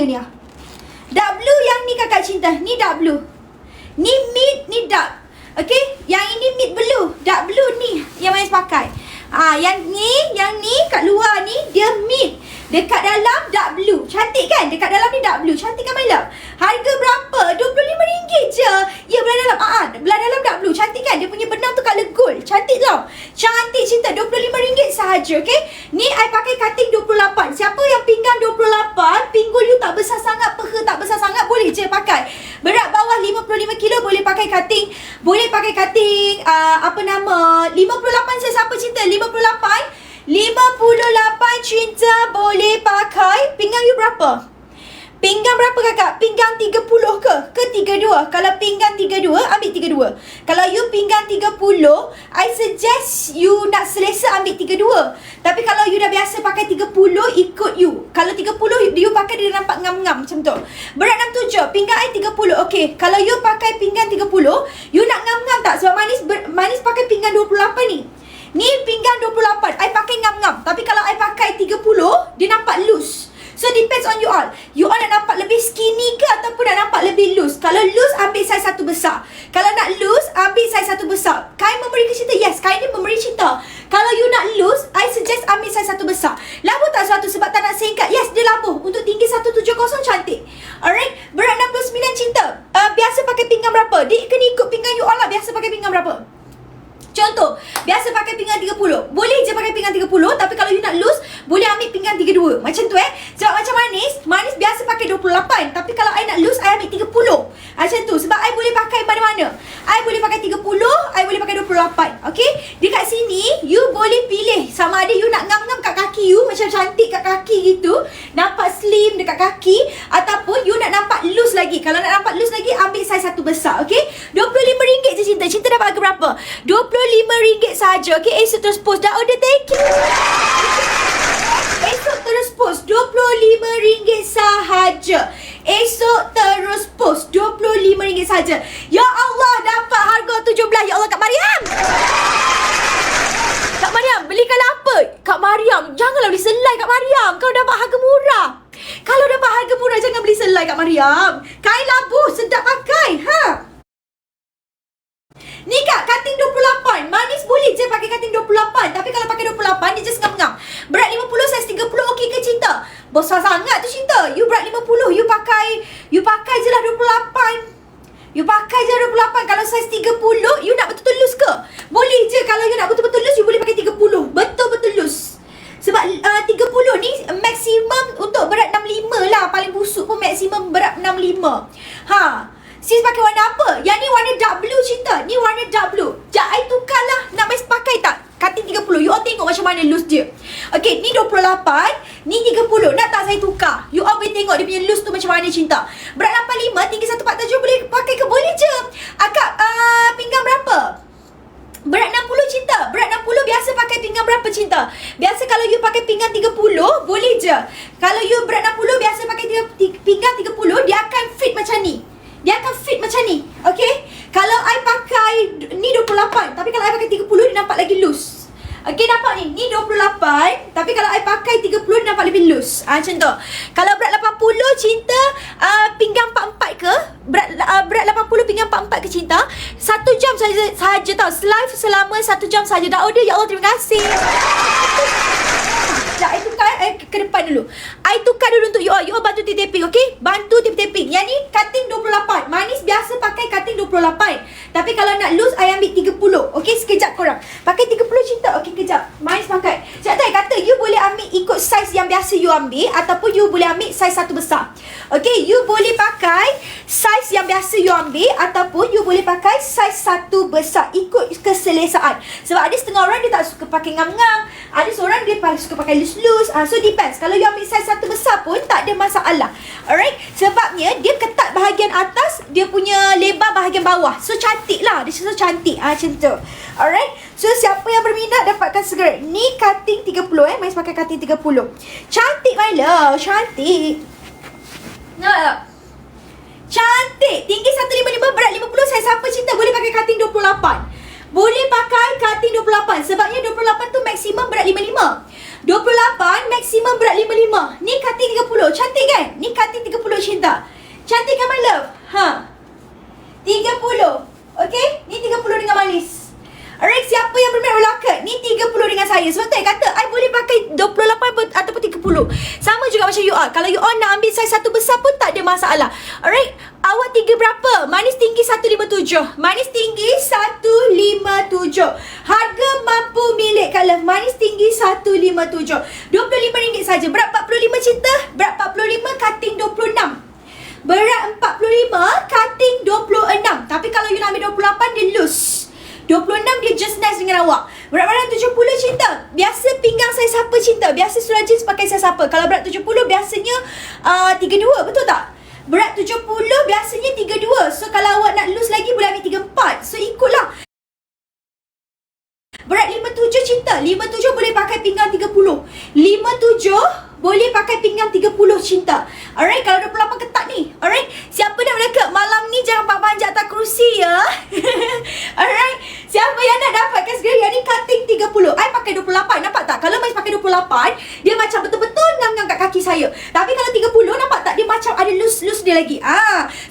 saya ni. W yang ni kakak cinta. Ni W. Ni mid, ni dark. Okay, yang ini mid blue. W ni yang Mais pakai. Yang ni kat luar ni dia mid. Dekat dalam W. Cantik kan? Dekat dalam ni W. Cantik kan, my love? Harga berapa? RM25 je. Ya, belah dalam. Belah dalam W. Cantik kan? Dia punya benang tu color gold. Cantik tau. Cantik cinta. RM25 sahaja. Okay? Ni I pakai cutting 28. Siapa yang pinggang 28, pinggul you tak besar sangat, peha tak besar sangat, boleh je pakai. Berat bawah 55 kilo boleh pakai cutting. Boleh pakai cutting 58 saya siapa cinta? 58 cinta boleh pakai. Pinggang you berapa? Pinggang berapa kakak? Pinggang 30 ke 32? Kalau pinggang 32, ambil 32. Kalau you pinggang 30, I suggest you nak selesa ambil 32. Tapi kalau you dah biasa pakai 30, ikut you. Kalau 30 you pakai dia nampak ngam-ngam macam tu. Berat 67, pinggang I 30. Okay, kalau you pakai pinggang 30, you nak ngam-ngam tak? Sebab Manis pakai pinggang 28 ni. Ni pinggang 28, I pakai ngam-ngam. Tapi kalau I pakai 30, dia nampak loose. So depends on you all. You all nak nampak lebih skinny ke ataupun nak nampak lebih loose? Kalau loose, ambil saiz 1 besar. Kalau nak loose, ambil saiz 1 besar. Kain memberi ke cinta? Yes, kain ni memberi cinta. Kalau you nak loose, I suggest ambil saiz 1 besar. Labuh tak suatu sebab tak nak singkat? Yes, dia labuh. Untuk tinggi 170 cantik. Alright, berat 69 cinta. Biasa pakai pinggang berapa? Dia kena ikut pinggang you all lah. Biasa pakai pinggang berapa? Contoh, biasa pakai pinggang 30. Boleh je pakai pinggang 30. Tapi kalau you nak loose, boleh ambil pinggang 32. Macam tu Sebab macam Manis biasa pakai 28. Tapi kalau I nak loose, I ambil 30. Macam tu. Sebab I boleh pakai mana-mana. I boleh pakai 30, I boleh pakai 28. Okay? Dekat sini, you boleh pilih. Sama ada you nak ngam-ngam kat kaki you, macam cantik kat kaki gitu. Nampak slim dekat kaki. Ataupun you nak nampak loose lagi. Kalau nak nampak loose lagi, ambil saiz 1 besar. Okay? RM25 je cinta. Cinta dapat harga berapa? RM25 sahaja. Okay, esok terus post. Dah order, thank you. Esok terus post. RM25 sahaja. Esok terus post. RM25 sahaja. Ya Allah, dapat harga 17. Ya Allah, Kak Mariam. Kak Mariam, belikan apa? Kak Mariam, janganlah beli selai Kak Mariam. Kalau dapat harga murah. Kalau dapat harga murah, jangan beli selai Kak Mariam. Kain labuh, sedap pakai. Ni kak, cutting 28. Manis boleh je pakai cutting 28. Tapi kalau pakai 28, dia just ngam-ngam. Berat 50, saiz 30, okey ke cinta? Besar sangat tu cinta. You berat 50, you pakai je lah 28. You pakai je 28. Kalau saiz 30, you nak betul-betul loose ke? Boleh je. Kalau you nak betul-betul loose, you boleh pakai 30. Betul-betul loose. Sebab 30 ni maksimum untuk berat 65 lah. Paling busuk pun maksimum berat 65. Sis pakai warna apa? Yang ni warna W cinta. Ni warna W. Sekejap, I tukar lah. Nak Mais pakai tak? Cutting 30. You all tengok macam mana loose dia. Okay, ni 28. Ni 30. Nak tak saya tukar? You all boleh tengok dia punya loose tu macam mana cinta. Berat 85, tinggi 147 boleh pakai ke? Boleh je. Akak, pinggang berapa? Berat 60 cinta. Berat 60 biasa pakai pinggang berapa cinta? Biasa kalau you pakai pinggang 30, boleh je. Kalau you berat 60, biasa pakai pinggang 30, dia akan fit macam ni. Dia akan fit macam ni. Okay? Kalau I pakai ni 28. Tapi kalau I pakai 30, dia nampak lagi loose. Okay, nampak ni? Ni 28. Tapi kalau I pakai 30, dia nampak lebih loose. Macam tu. Kalau berat 80 cinta, pinggang 44 ke? Berat 80 pinggang 44 ke cinta? 1 jam sahaja tau. Live selama 1 jam sahaja. Dah order. Ya Allah, terima kasih. Sekejap, I tukar ke depan dulu. I tukar dulu untuk you all. You all bantu tip-taping, okay? Bantu tip-taping. Yang ni cutting 28. Manis biasa pakai cutting 28. Tapi kalau nak loose, I ambil 30. Okay, sekejap korang. Pakai 30 cinta. Okay, kejap. Manis pakai. Sekejap tadi kata, you boleh ambil ikut saiz yang biasa you ambil. Ataupun you boleh ambil saiz 1 besar. Okay, you boleh pakai saiz yang biasa you ambil. Ataupun you boleh pakai saiz 1 besar. Ikut keselesaan. Sebab ada setengah orang dia tak suka pakai ngam-ngam. Ada seorang dia suka pakai loose. So depends. Kalau you ambil saiz 1 besar pun tak ada masalah. Alright. Sebabnya dia ketat bahagian atas, dia punya lebar bahagian bawah. So cantik lah. Dia so cantik. Macam tu. Alright. So siapa yang berminat dapatkan segera. Ni cutting 30 Mais pakai cutting 30. Cantik my love. Cantik. Nah. Cantik. Tinggi 155, berat 50. Saiz apa cinta? Boleh pakai cutting 28. Boleh pakai cutting 28. Sebabnya 28 tu maksimum berat 55. 28, maksimum berat 55. Ni cutting 30. Cantik kan? Ni cutting 30 cinta. Cantik kan my love? 30. Okay? Ni 30 dengan manis. Alright, siapa yang berminat bola cut? Ni 30 dengan saya. Sebab tu I kata I boleh pakai 28 ataupun 30. Sama juga macam you all. Kalau you all nak ambil size satu besar pun tak ada masalah. Alright, awak tinggi berapa? Manis tinggi 157. Manis tinggi 157. Harga mampu milik Kak Love. Manis tinggi 157. RM25 saja. Berat 45 cinta. Berat 45, cutting 26. Berat 45, cutting 26. Tapi kalau you nak ambil 28, dia loose. 26 dia just nice dengan awak. Berat badan 70 cinta. Biasa pinggang saya siapa cinta? Biasa seluar jeans pakai saya siapa? Kalau berat 70 biasanya 32, betul tak? Berat 70 biasanya 32. So kalau awak nak loose lagi boleh ambil 34. So ikutlah. Berat 57 cinta. 57 boleh pakai pinggang 30. 57 boleh pakai pinggang 30 cinta. Alright, kalau 28 ketat ni. Alright, siapa nak dekat malam ni jangan panjat atas kerusi ya. Alright, siapa yang nak dapatkan segera yang ni cutting 30. I pakai 28, nampak tak? Kalau Mas pakai 28, dia macam betul-betul ngam-ngam kat kaki saya. Tapi kalau 30, nampak tak? Dia macam ada loose-loose dia lagi.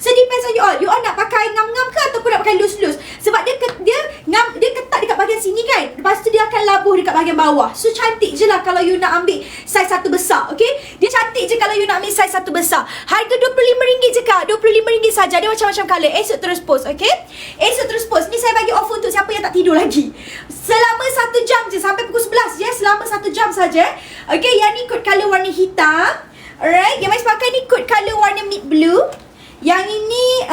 So depends on you all. You all nak pakai ngam-ngam ke ataupun nak pakai loose-loose? Sebab dia ketat dekat bahagian sini kan. Lepas tu dia akan labuh dekat bahagian bawah. So cantik je lah kalau you nak ambil saiz satu besar. Okay, dia cantik je kalau you nak ambil saiz satu besar. Harga RM25 je kak. RM25 saja. Dia macam-macam colour. Esok terus post. Okay, esok terus post. Ni saya bagi offer untuk siapa yang tak tidur lagi. Selama 1 jam je. Sampai pukul 11 je. Selama 1 jam saja. Okay, yang ni kod colour warna hitam. Alright, yang Mas pakai ni kod colour warna mid blue. Yang ini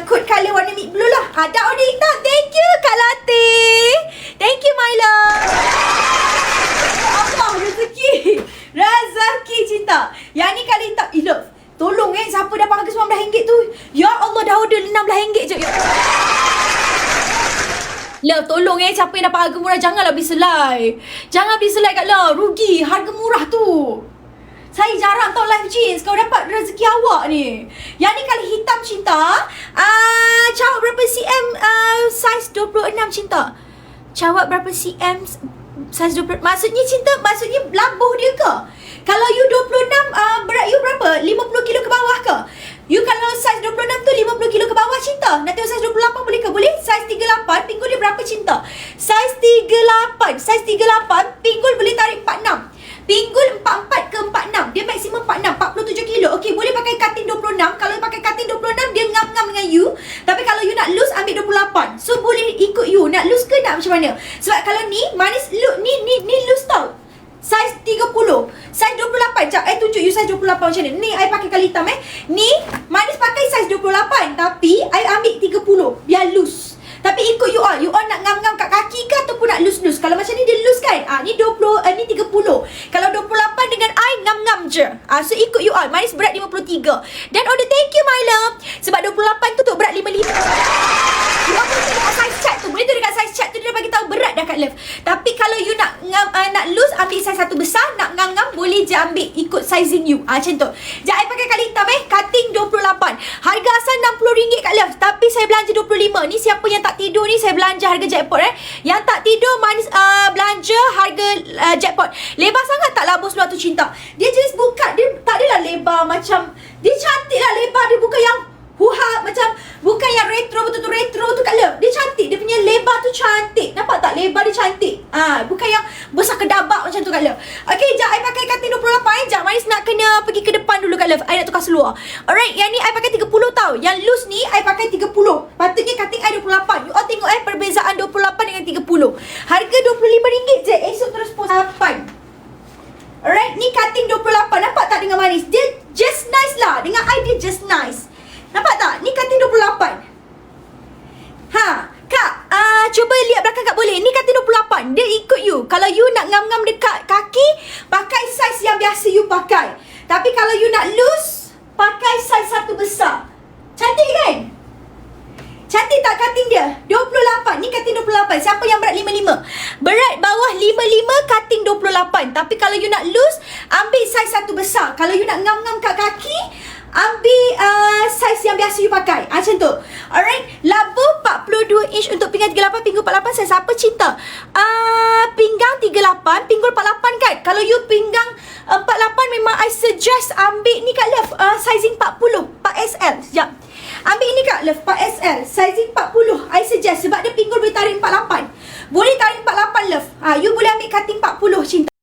kod colour warna mid blue lah. Ada order hitam. Thank you Kak Latte. Thank you my love. Allah, rezeki. Rezeki cinta. Yang ni kali hitam. Love, tolong siapa dah pakai RM19 tu. Ya Allah, dah order RM16 je. Love, tolong siapa yang dapat harga murah janganlah beli selai. Jangan beli selai Kak Love. Rugi harga murah tu. Saya jarang tahu live jeans. Kau dapat rezeki awak ni. Yang ni kali hitam cinta. Cawak berapa cm saiz 26 cinta? Cawak berapa cm saiz 20? Maksudnya cinta, maksudnya labuh dia ke? Kalau you 26, berat you berapa? 50 kilo ke bawah ke? You kalau saiz 26 tu 50 kilo ke bawah cinta. Nak tengok saiz 28 boleh ke? Boleh. Saiz 38, pinggul dia berapa cinta? Saiz 38. Saiz 38, pinggul boleh tarik 46. Pinggul 44 ke 46. Dia maksimum 46, 47 kilo. Okey, boleh pakai cutting 26. Kalau pakai cutting 26, dia ngam-ngam dengan you. Tapi kalau you nak loose, ambil 28. So, boleh ikut you. Nak loose ke nak macam mana? Sebab kalau ni, manis look, ni loose tau. Saiz 30. Saiz 28. Sekejap, I tunjuk you saiz 28 macam mana. Ni, I pakai kali hitam Ni, manis pakai saiz 28. Tapi, I ambil 30. Biar loose. Tapi ikut you all. You all nak ngam-ngam kat kaki ke ataupun nak loose-loose? Kalau macam ni dia loose kan? Ni 20, ni 30. Kalau 28 dengan I ngam-ngam je. So ikut you all. Manis berat 53. Dan order thank you my love. Sebab 28 tu berat 55. You all boleh dekat size chart tu. Boleh tu dekat size chart tu dia dah bagi tahu berat dah kat love. Tapi kalau you nak nak loose, ambil size satu besar. Nak ngam-ngam boleh je ambil ikut sizing you. Macam tu. Sekejap I pakai kali hitam cutting 28. Harga asal RM60 kat love. Tapi saya belanja 25. Ni siapa yang tak tidur ni saya belanja harga jackpot Yang tak tidur manis belanja harga jackpot. Lebar sangat tak labuh seluar tu cinta. Dia jenis buka, dia tak adalah lebar macam, dia cantik lah lebar dia, bukan yang macam, bukan yang retro, betul-betul retro tu Kak Love. Dia cantik, dia punya lebar tu cantik. Nampak tak lebar dia cantik? Bukan yang besar kedabak macam tu Kak Love. Okay, sekejap I pakai cutting 28. Sekejap Manis nak kena pergi ke depan dulu Kak Love. I nak tukar seluar. Alright, yang ni I pakai 30 tau. Yang loose ni I pakai 30. Patutnya cutting I 28. You all tengok perbezaan 28 dengan 30. Harga RM25 je. Esok terus post 8. Alright, ni cutting 28. Nampak tak dengan Manis? Dia just nice lah. Dengan I dia just nice. Nampak tak? Ni cutting 28. Kak, cuba lihat belakang Kak boleh. Ni cutting 28. Dia ikut you. Kalau you nak ngam-ngam dekat kaki, pakai saiz yang biasa you pakai. Tapi kalau you nak loose, pakai saiz satu besar. Cantik kan? Cantik tak cutting dia? 28. Ni cutting 28. Siapa yang berat 55? Berat bawah 55, cutting 28. Tapi kalau you nak loose, ambil saiz satu besar. Kalau you nak ngam-ngam kat kaki, ambil size yang biasa you pakai. Macam tu. Alright. Labu 42 inch untuk pinggang 38, pinggul 48. Saya siapa cinta? Pinggang 38, pinggul 48 kan? Kalau you pinggang 48 memang I suggest ambil ni kat Love. Sizing 40, 4XL. Sekejap. Ambil ini kat Love, 4XL. Sizing 40. I suggest sebab dia pinggul boleh tarik 48. Boleh tarik 48 Love. You boleh ambil cutting 40 cinta.